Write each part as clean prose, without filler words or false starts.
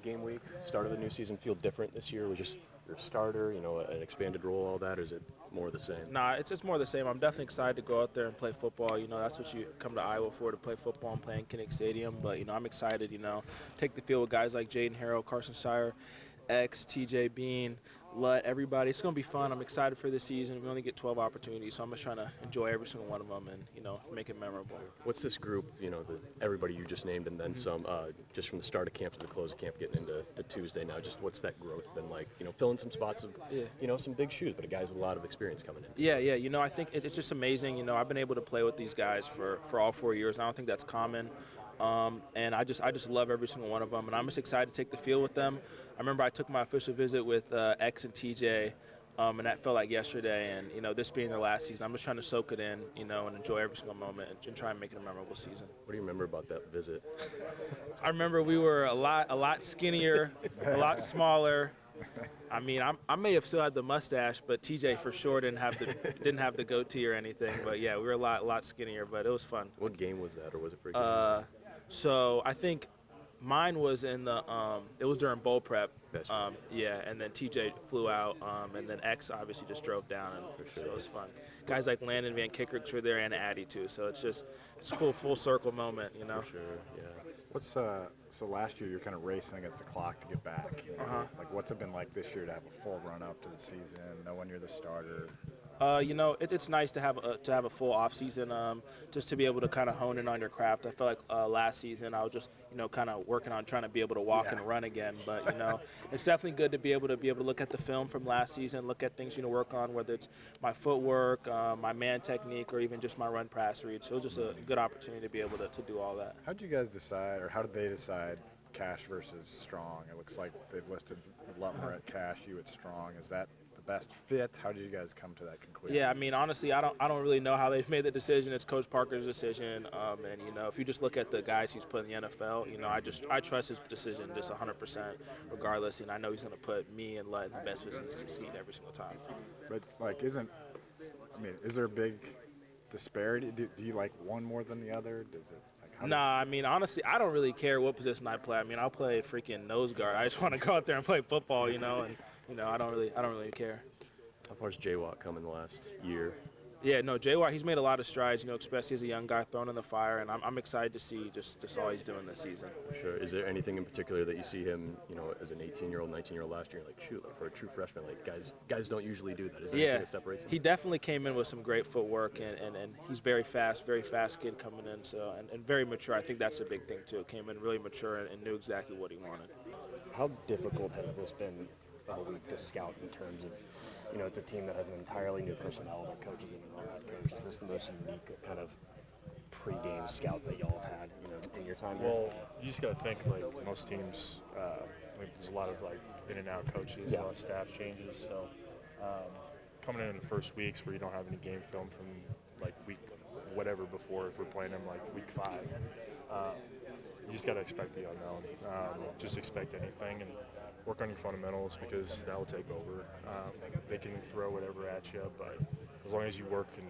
game week, start of the new season, feel different this year with just your starter, an expanded role, all that? Or is it more the same? Nah, it's more the same. I'm definitely excited to go out there and play football. That's what you come to Iowa for, to play football and play in Kinnick Stadium. But, I'm excited, take the field with guys like Jaden Harrell, Carson Shire, X, TJ Bean, Lutt, everybody. It's going to be fun. I'm excited for this season. We only get 12 opportunities, so I'm just trying to enjoy every single one of them and, make it memorable. What's this group, everybody you just named and then some, just from the start of camp to the close of camp, getting into the Tuesday now, just what's that growth been like? Filling some spots of, some big shoes, but guys with a lot of experience coming in. Yeah. I think it's just amazing. I've been able to play with these guys for all 4 years. I don't think that's common. And I just love every single one of them, and I'm just excited to take the field with them. I remember I took my official visit with X and TJ, and that felt like yesterday. And this being their last season, I'm just trying to soak it in, and enjoy every single moment and try and make it a memorable season. What do you remember about that visit? I remember we were a lot skinnier, a lot smaller. I mean, I may have still had the mustache, but TJ for sure didn't have the goatee or anything. But yeah, we were a lot skinnier, but it was fun. What game was that, or was it for a game? So I think mine was in the it was during bowl prep. Yeah, and then TJ flew out, and then X obviously just drove down, and so it was fun. Guys like Landon Van Kickert were there, and Addy too. So it's a cool full circle moment, For sure, yeah. What's so last year you're kind of racing against the clock to get back. Like what's it been like this year to have a full run up to the season, knowing you're the starter? It's nice to have a full off season, just to be able to kind of hone in on your craft. I felt like last season I was just kind of working on trying to be able to walk and run again. But it's definitely good to be able to look at the film from last season, look at things work on, whether it's my footwork, my man technique, or even just my run pass read. So it was just a good opportunity to be able to do all that. How did you guys decide, or how did they decide, Cash versus Strong? It looks like they've listed Lutmer at Cash, you at Strong. Is that best fit? How did you guys come to that conclusion? Yeah, I mean, honestly, I don't really know how they've made the decision. It's Coach Parker's decision, and if you just look at the guys he's put in the NFL, I trust his decision just 100%, regardless. And I know he's going to put me and Lutt in the best position to succeed every single time. But is there a big disparity? Do you like one more than the other? I mean, honestly, I don't really care what position I play. I mean, I'll play freaking nose guard. I just want to go out there and play football, and I don't really care. How far has J-Watt come in the last year? Yeah, no, J-Watt, he's made a lot of strides, especially as a young guy thrown in the fire, and I'm excited to see just all he's doing this season. Sure. Is there anything in particular that you see him, as an 18-year-old, 19-year-old last year, for a true freshman, guys don't usually do that? Is there anything that separates him? He definitely came in with some great footwork, and he's very fast kid coming in, so and very mature. I think that's a big thing, too. Came in really mature and knew exactly what he wanted. How difficult has this been all week to scout in terms of, it's a team that has an entirely new personnel, their coaches and their head coach. Is this the most unique kind of pre-game scout that y'all have had, in your time here? Well, you just got to think, most teams, there's a lot of, in and out coaches, a lot of staff changes. So coming in the first weeks where you don't have any game film from, week whatever before, if we're playing them, week 5, you just got to expect the unknown. Just expect anything and work on your fundamentals, because that will take over. They can throw whatever at you, but as long as you work and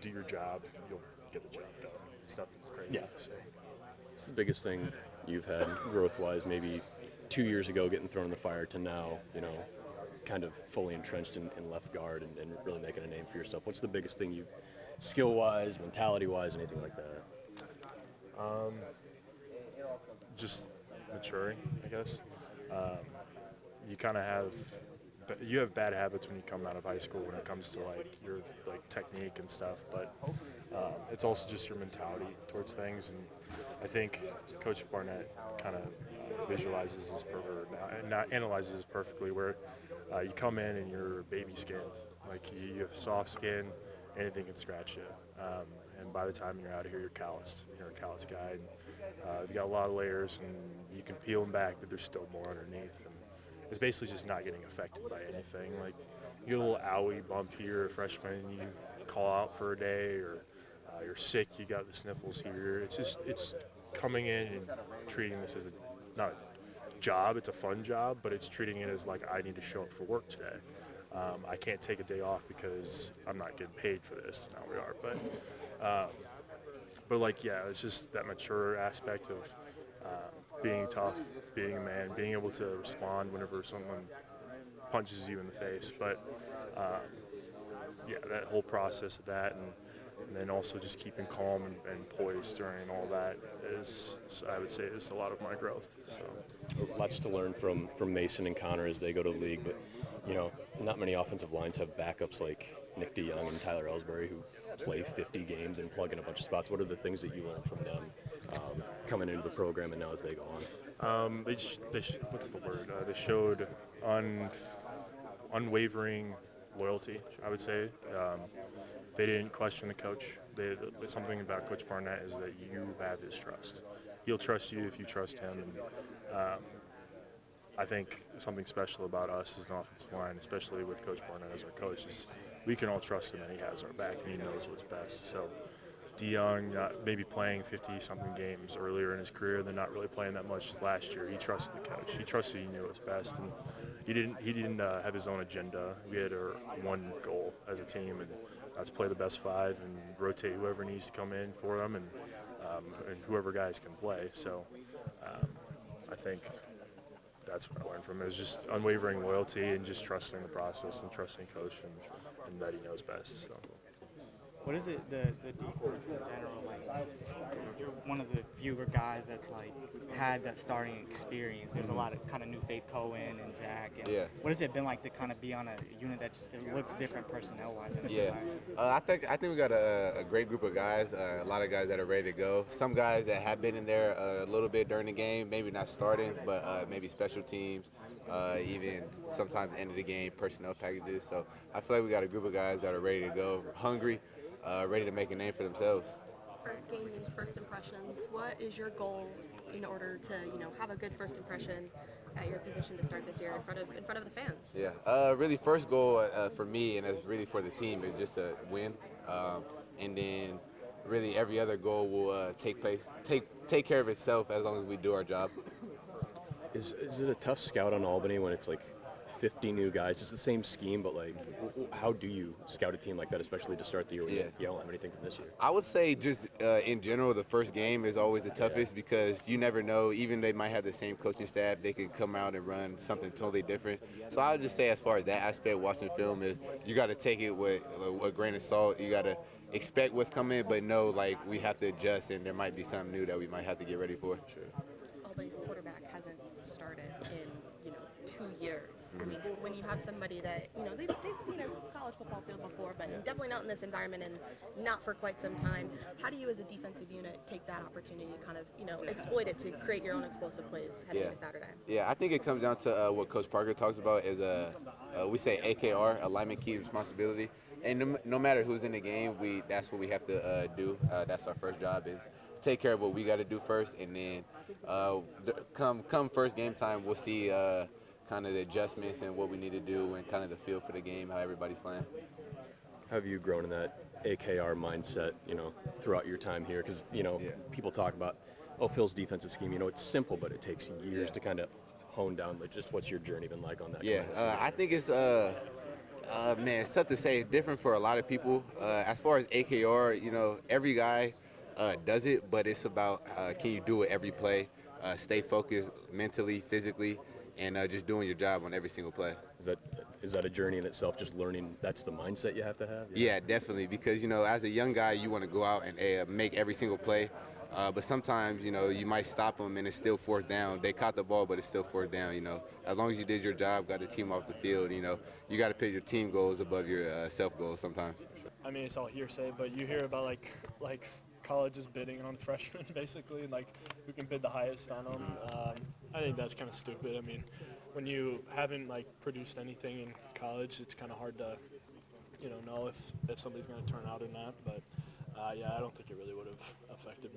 do your job, you'll get the job done. It's nothing crazy to say. What's the biggest thing you've had growth-wise, maybe 2 years ago getting thrown in the fire to now, kind of fully entrenched in left guard and really making a name for yourself? What's the biggest thing skill-wise, mentality-wise, anything like that? Just maturing, I guess. You kind of have bad habits when you come out of high school when it comes to your technique and stuff, but it's also just your mentality towards things. And I think Coach Barnett kind of visualizes this analyzes this perfectly, where you come in and you're baby skinned, you have soft skin, anything can scratch you, and by the time you're out of here, you're calloused. You're a calloused guy. And, you've got a lot of layers, and you can peel them back, but there's still more underneath. And it's basically just not getting affected by anything. You get a little owie bump here, a freshman, you call out for a day, or you're sick, you got the sniffles here. It's coming in and treating this as not a job, it's a fun job, but it's treating it as I need to show up for work today. I can't take a day off because I'm not getting paid for this. Now we are, but it's just that mature aspect of being tough, being a man, being able to respond whenever someone punches you in the face. But yeah, that whole process of that, and then also just keeping calm and poised during all that is, I would say, is a lot of my growth. So Lots to learn from Mason and Connor as they go to the league, but not many offensive lines have backups like Nick DeYoung and Tyler Ellsbury who play 50 games and plug in a bunch of spots. What are the things that you learned from them coming into the program and now as they go on? What's the word? They showed unwavering loyalty, I would say. They didn't question the coach. Something about Coach Barnett is that you have his trust. He'll trust you if you trust him. And I think something special about us as an offensive line, especially with Coach Barnett as our coach, is we can all trust him and he has our back and he knows what's best. So DeYoung maybe playing 50-something games earlier in his career, then not really playing that much as last year. He trusted the coach. He trusted he knew what's best, and he didn't have his own agenda. We had our one goal as a team, and that's play the best five and rotate whoever needs to come in for them, and whoever guys can play. So I think that's what I learned from it, is just unwavering loyalty and just trusting the process and trusting coach and that he knows best. So. What is it, the defense in general, like, you're one of the fewer guys that's, like, had that starting experience. There's a lot of kind of new faith, Koen and Zach. And Yeah. what has it been like to kind of be on a unit that just it looks different personnel-wise? Yeah, I think we got a great group of guys, a lot of guys that are ready to go. Some guys that have been in there a little bit during the game, maybe not starting, but maybe special teams, even sometimes end of the game personnel packages. So I feel like we got a group of guys that are ready to go, hungry, ready to make a name for themselves. First game means first impressions. What is your goal in order to, have a good first impression at your position to start this year in front of the fans? Yeah, really first goal for me, and it's really for the team, is just to win, and then really every other goal will take care of itself as long as we do our job. Is it a tough scout on Albany when it's like 50 new guys? It's the same scheme, but like, how do you scout a team like that, especially to start the year? Yeah. You don't have anything from this year. I would say just in general, the first game is always the toughest because you never know. Even they might have the same coaching staff, they can come out and run something totally different. So I would just say as far as that aspect, watching film is you got to take it with a grain of salt. You got to expect what's coming, but know like we have to adjust and there might be something new that we might have to get ready for. Sure. Albany's quarterback hasn't started in 2 years. I mean, when you have somebody that they've seen a college football field before, but definitely not in this environment and not for quite some time. How do you, as a defensive unit, take that opportunity to kind of exploit it to create your own explosive plays heading into Saturday? Yeah, I think it comes down to what Coach Parker talks about is we say AKR, alignment, key, responsibility. And no matter who's in the game, that's what we have to do. That's our first job, is take care of what we got to do first, and then come first game time, we'll see kind of the adjustments and what we need to do and kind of the feel for the game, how everybody's playing. How have you grown in that AKR mindset, throughout your time here? Because, people talk about, Phil's defensive scheme, it's simple, but it takes years to kind of hone down. Like, just what's your journey been like on that? Yeah, I think it's, man, it's tough to say. It's different for a lot of people. As far as AKR, every guy does it, but it's about can you do it every play, stay focused mentally, physically, and just doing your job on every single play. Is that a journey in itself, just learning that's the mindset you have to have? Yeah, definitely, because, as a young guy, you want to go out and make every single play, but sometimes, you might stop them and it's still fourth down. They caught the ball, but it's still fourth down, As long as you did your job, got the team off the field, you got to put your team goals above your self-goals sometimes. I mean, it's all hearsay, but you hear about, like colleges bidding on freshmen, basically, like who can bid the highest on them. I think that's kind of stupid. I mean, when you haven't produced anything in college, it's kind of hard to, know if somebody's going to turn out or not. But yeah, I don't think it really would have affected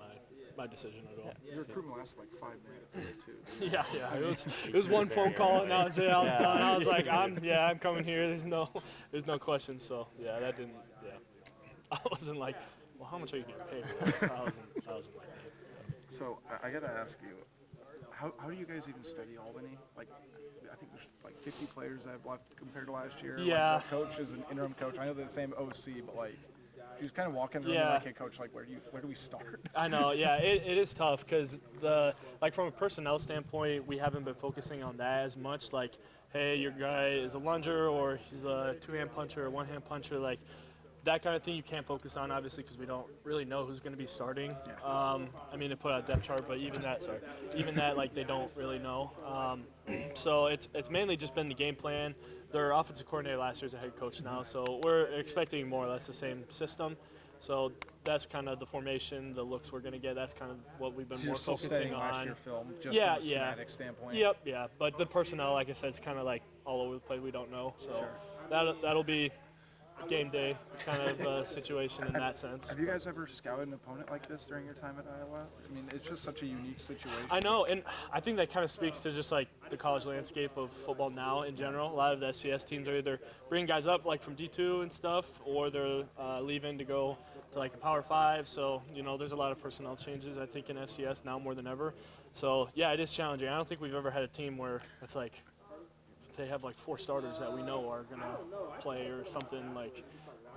my decision at all. Your recruitment lasted like 5 minutes there too. Yeah. It was one phone call and that was it. I was done. I was like, I'm coming here. There's no question. So yeah, that didn't. Yeah, I wasn't like, well, how much are you getting paid? I wasn't like that. So I got to ask you, how do you guys even study Albany? Like, I think there's like 50 players that have left compared to last year. Yeah. Like, our coach is an interim coach. I know they're the same OC, but He was kind of walking around like, hey, coach, like, where do we start? I know, yeah, it is tough because from a personnel standpoint, we haven't been focusing on that as much. Like, hey, your guy is a lunger or he's a two-hand puncher or one-hand puncher, like that kind of thing you can't focus on, obviously, because we don't really know who's going to be starting. I mean, they put out a depth chart, but even that, like, they don't really know. So it's mainly just been the game plan. Their offensive coordinator last year is a head coach now, so we're expecting more or less the same system. So that's kind of the formation, the looks we're going to get. That's kind of what we've been So more you're still focusing studying on. last year film, just from a schematic standpoint? Yep, yeah. But the personnel, like I said, it's kind of like all over the place. We don't know. So that'll be a game day kind of situation in that sense. Have you guys ever scouted an opponent like this during your time at Iowa? I mean, it's just such a unique situation. I know, and I think that kind of speaks to just like the college landscape of football now in general. A lot of the SCS teams are either bringing guys up like from D2 and stuff, or they're leaving to go to like a Power 5. So, you know, there's a lot of personnel changes, I think, in FCS now more than ever. So, yeah, it is challenging. I don't think we've ever had a team where it's like they have like 4 starters that we know are going to play or something like,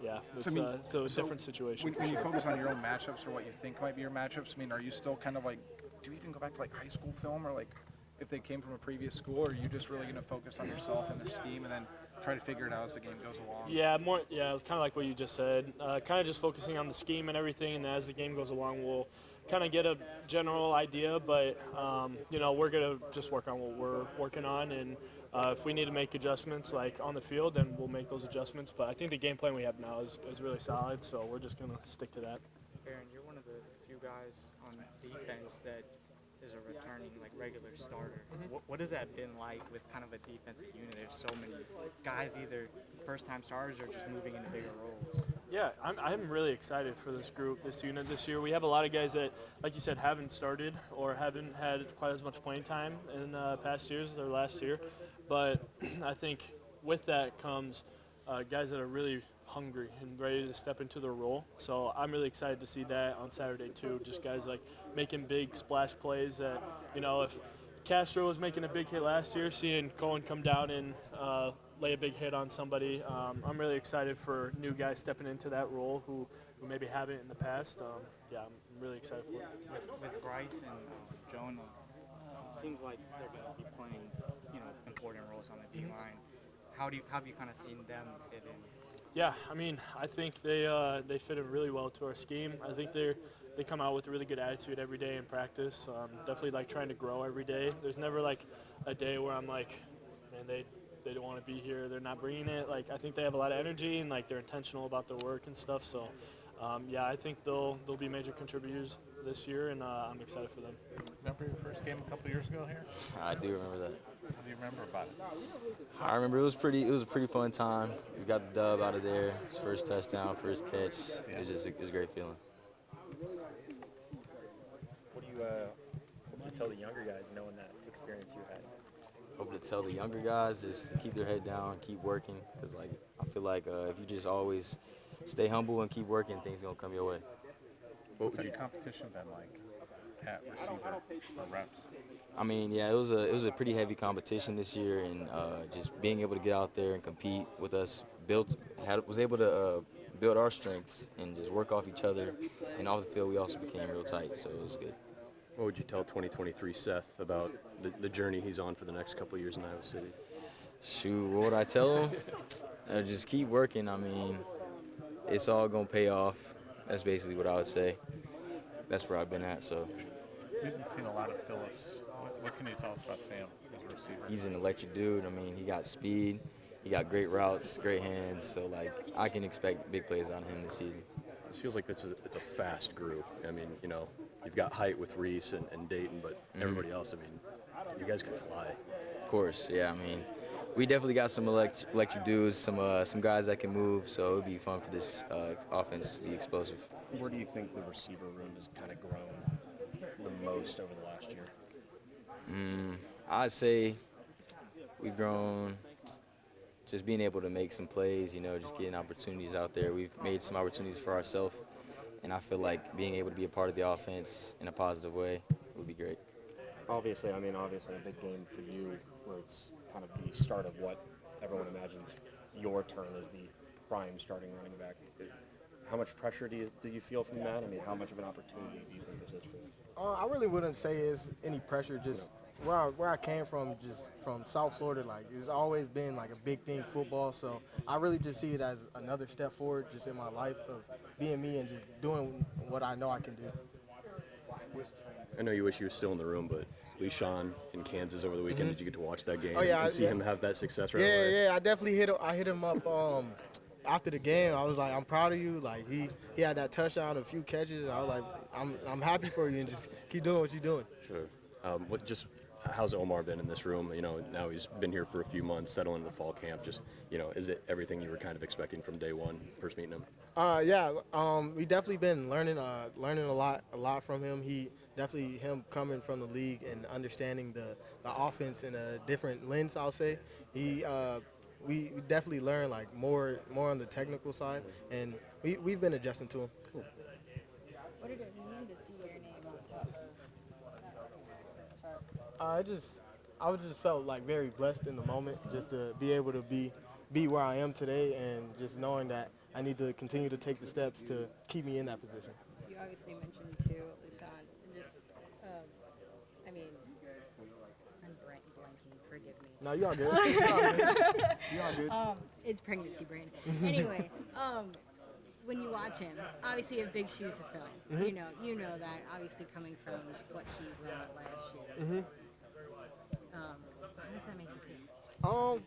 yeah, it's, a different situation. When you focus on your own matchups or what you think might be your matchups, I mean, are you still kind of like, do you even go back to like high school film or like if they came from a previous school, or are you just really going to focus on yourself and their scheme and then try to figure it out as the game goes along? Yeah, kind of like what you just said. Kind of just focusing on the scheme and everything, and as the game goes along, we'll kind of get a general idea, but, you know, we're going to just work on what we're working on, and if we need to make adjustments like on the field, then we'll make those adjustments. But I think the game plan we have now is really solid, so we're just going to stick to that. Aaron, you're one of the few guys on defense that is a returning, like, regular starter. What has that been like with kind of a defensive unit? There's so many guys, either first-time starters or just moving into bigger roles. Yeah, I'm really excited for this group, this unit this year. We have a lot of guys that, like you said, haven't started or haven't had quite as much playing time in past years or last year. But I think with that comes guys that are really hungry and ready to step into their role. So I'm really excited to see that on Saturday too. Just guys like making big splash plays that, you know, if Castro was making a big hit last year, seeing Koen come down and lay a big hit on somebody, I'm really excited for new guys stepping into that role who maybe haven't in the past. Yeah, I'm really excited for it. With Bryce and Jonah, it seems like they're going to be playing, you know, important roles on the D-line. How have you kind of seen them fit in? Yeah, I mean, I think they fit in really well to our scheme. I think they come out with a really good attitude every day in practice. Definitely like trying to grow every day. There's never like a day where I'm like, man, they don't want to be here. They're not bringing it. Like, I think they have a lot of energy and like they're intentional about their work and stuff. So, yeah, I think they'll be major contributors this year, and I'm excited for them. Remember your first game a couple years ago here? I do remember that. What do you remember about it? I remember it was a pretty fun time. We got the dub out of there. First touchdown, first catch. It was a great feeling. What do you hope to tell the younger guys knowing that experience you had? Hope to tell the younger guys is to keep their head down, keep working, because like I feel like if you just always stay humble and keep working, things gonna come your way. What's your competition been like? Cat, receiver, or reps? I mean, yeah, it was a pretty heavy competition this year, and just being able to get out there and compete with us was able to build our strengths and just work off each other. And off the field, we also became real tight, so it was good. What would you tell 2023 Seth about the journey he's on for the next couple of years in Iowa City? Shoot, what would I tell him? Just keep working. I mean, it's all going to pay off. That's basically what I would say. That's where I've been at, so. We've seen a lot of Phillips. What can you tell us about Sam as a receiver? He's an electric dude. I mean, he got speed. He got great routes, great hands. So, like, I can expect big plays out of him this season. This feels like it's a fast group. I mean, you know, you've got height with Reese and Dayton, but everybody else, I mean, you guys can fly. Of course, yeah. I mean, we definitely got some electric dudes, some guys that can move, so it would be fun for this offense to be explosive. Where do you think the receiver room has kind of grown the most over the last year? I'd say we've grown just being able to make some plays, you know, just getting opportunities out there. We've made some opportunities for ourselves, and I feel like being able to be a part of the offense in a positive way would be great. Obviously a big game for you where it's kind of the start of what everyone imagines your turn as the prime starting running back. how much pressure do you feel from that? I mean, how much of an opportunity do you think this is for you? I really wouldn't say it's any pressure. Just where I came from, just from South Florida, like it's always been like a big thing, football. So I really just see it as another step forward, just in my life of being me and just doing what I know I can do. I know you wish you were still in the room, but Le'Shawn in Kansas over the weekend, did you get to watch that game? Oh, yeah, and see him have that success right Yeah, away? yeah, I definitely hit him up after the game. I was like, I'm proud of you. Like he had that touchdown, a few catches. And I was like, I'm happy for you, and just keep doing what you're doing. Sure. How's Omar been in this room? You know, now he's been here for a few months, settling into fall camp. Just, you know, is it everything you were kind of expecting from day one, first meeting him? We definitely been learning a lot from him. Him coming from the league and understanding the offense in a different lens, I'll say. We definitely learned like more on the technical side, and we've been adjusting to him. What did it mean to see your name on top? I just felt like very blessed in the moment, just to be able to be where I am today, and just knowing that I need to continue to take the steps to keep me in that position. You obviously mentioned too, Le'Shawn, just, I mean, I'm blanking, forgive me. No, you all good. You all good. It's pregnancy brain. Anyway, when you watch him, obviously you have big shoes to fill. Mm-hmm. You know that, obviously coming from what he brought last year. Mm-hmm. How does that make you feel?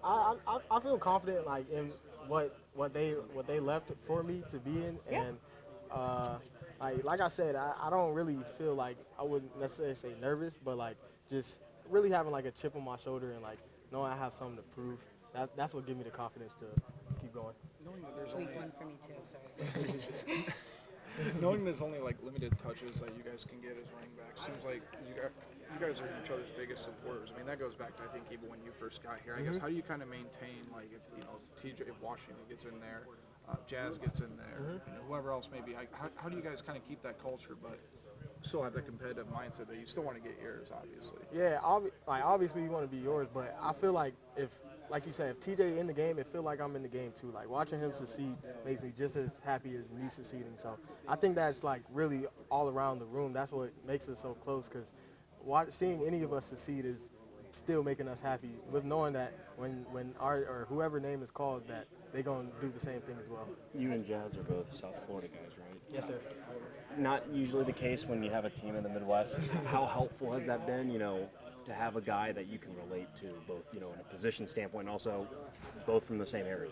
I feel confident like in what they left for me to be in, and like I said, I don't really feel like I wouldn't necessarily say nervous, but like just really having like a chip on my shoulder and like knowing I have something to prove. That's what gives me the confidence to keep going. Knowing that there's Week only one for me too. Sorry. knowing there's only like limited touches that you guys can get as running backs, seems like you guys are each other's biggest supporters. I mean, that goes back to I think even when you first got here. I guess how do you kind of maintain like if Washington gets in there, Jazz gets in there, whoever else may be. How do you guys kind of keep that culture, but still have that competitive mindset that you still want to get yours, obviously? Yeah, obviously you want to be yours, but I feel like if, like you said, if TJ in the game, it feel like I'm in the game too. Like watching him succeed makes me just as happy as me succeeding. So I think that's like really all around the room. That's what makes us so close, because seeing any of us succeed is still making us happy, with knowing that when our or whoever name is called, that they're going to do the same thing as well. You and Jazz are both South Florida guys, right? Yes, sir. Not usually the case when you have a team in the Midwest. How helpful has that been, to have a guy that you can relate to, both, in a position standpoint and also both from the same area?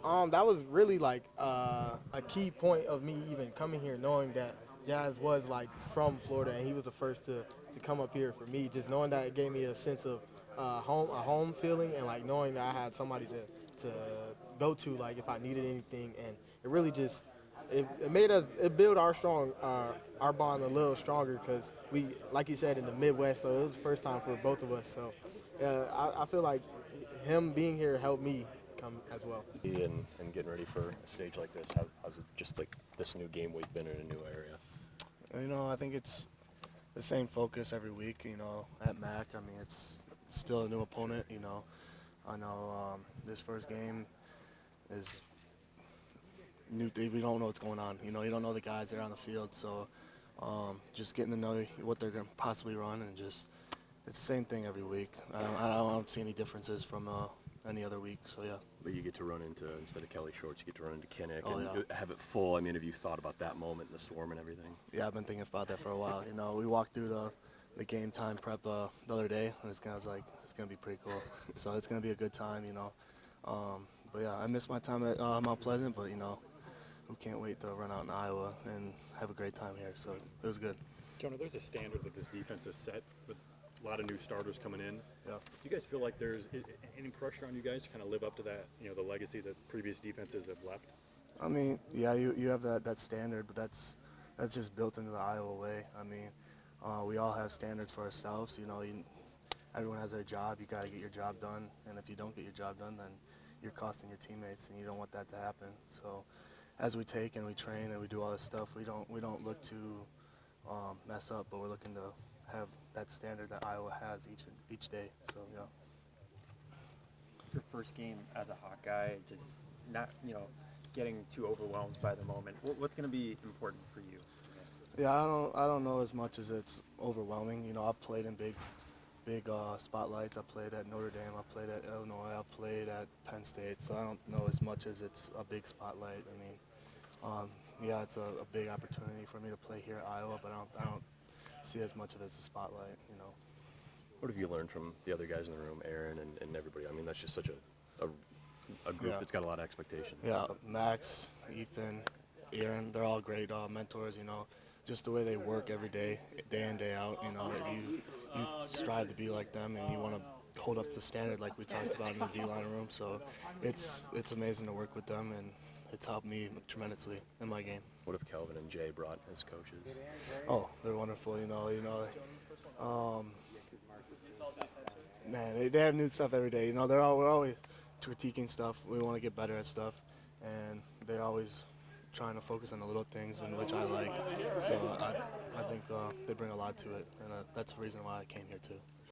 That was really like a key point of me even coming here, knowing that Jazz was like from Florida and he was the first to come up here for me. Just knowing that, it gave me a sense of a home feeling, and like knowing that I had somebody to go to, like if I needed anything. And it really just it built our bond a little stronger, because we, like you said, in the Midwest, so it was the first time for both of us. So I feel like him being here helped me come as well. And getting ready for a stage like this, how's it just like this new game we've been in a new area? I think it's the same focus every week, at MAC. I mean, it's still a new opponent, I know this first game is new. We don't know what's going on. You don't know the guys that are on the field. So just getting to know what they're going to possibly run, and just it's the same thing every week. I don't see any differences from any other week. So yeah. But you get to run into, instead of Kelly Shorts, you get to run into Kinnick and have it full. I mean, have you thought about that moment, the swarm and everything? Yeah, I've been thinking about that for a while. We walked through the game time prep the other day, and it's gonna be pretty cool. So it's gonna be a good time, But yeah, I missed my time at Mount Pleasant, but we can't wait to run out in Iowa and have a great time here. So it was good. Jonah, there's a standard that this defense is set with a lot of new starters coming in. Yeah. Do you guys feel like there's any pressure on you guys to kind of live up to that, the legacy that previous defenses have left? I mean, yeah, you have that standard, but that's just built into the Iowa way. I mean, we all have standards for ourselves. Everyone has their job. You got to get your job done, and if you don't get your job done, then you're costing your teammates, and you don't want that to happen. So, as we take and we train and we do all this stuff, we don't look to mess up, but we're looking to have that standard that Iowa has each day. So yeah. Your first game as a Hawkeye, just not getting too overwhelmed by the moment? What's going to be important for you? Yeah, I don't know as much as it's overwhelming. You know, I've played in big spotlights. I played at Notre Dame. I played at Illinois. I played at Penn State. So I don't know as much as it's a big spotlight. I mean, yeah, it's a big opportunity for me to play here at Iowa, but I don't see as much of it as a spotlight. You know. What have you learned from the other guys in the room, Aaron and everybody? I mean, that's just such a group that's got a lot of expectation. Yeah, Max, Ethan, Aaron, they're all great mentors. You know, just the way they work every day in, day out. You know, you strive to be like them, and you want to hold up the standard like we talked about in the D-line room. So it's amazing to work with them, and it's helped me tremendously in my game. What have Kelvin and Jay brought as coaches? Oh, they're wonderful. You know. Man, they have new stuff every day. You know, we're always critiquing stuff. We want to get better at stuff, and they're always trying to focus on the little things, which I like. So I think they bring a lot to it, and that's the reason why I came here too.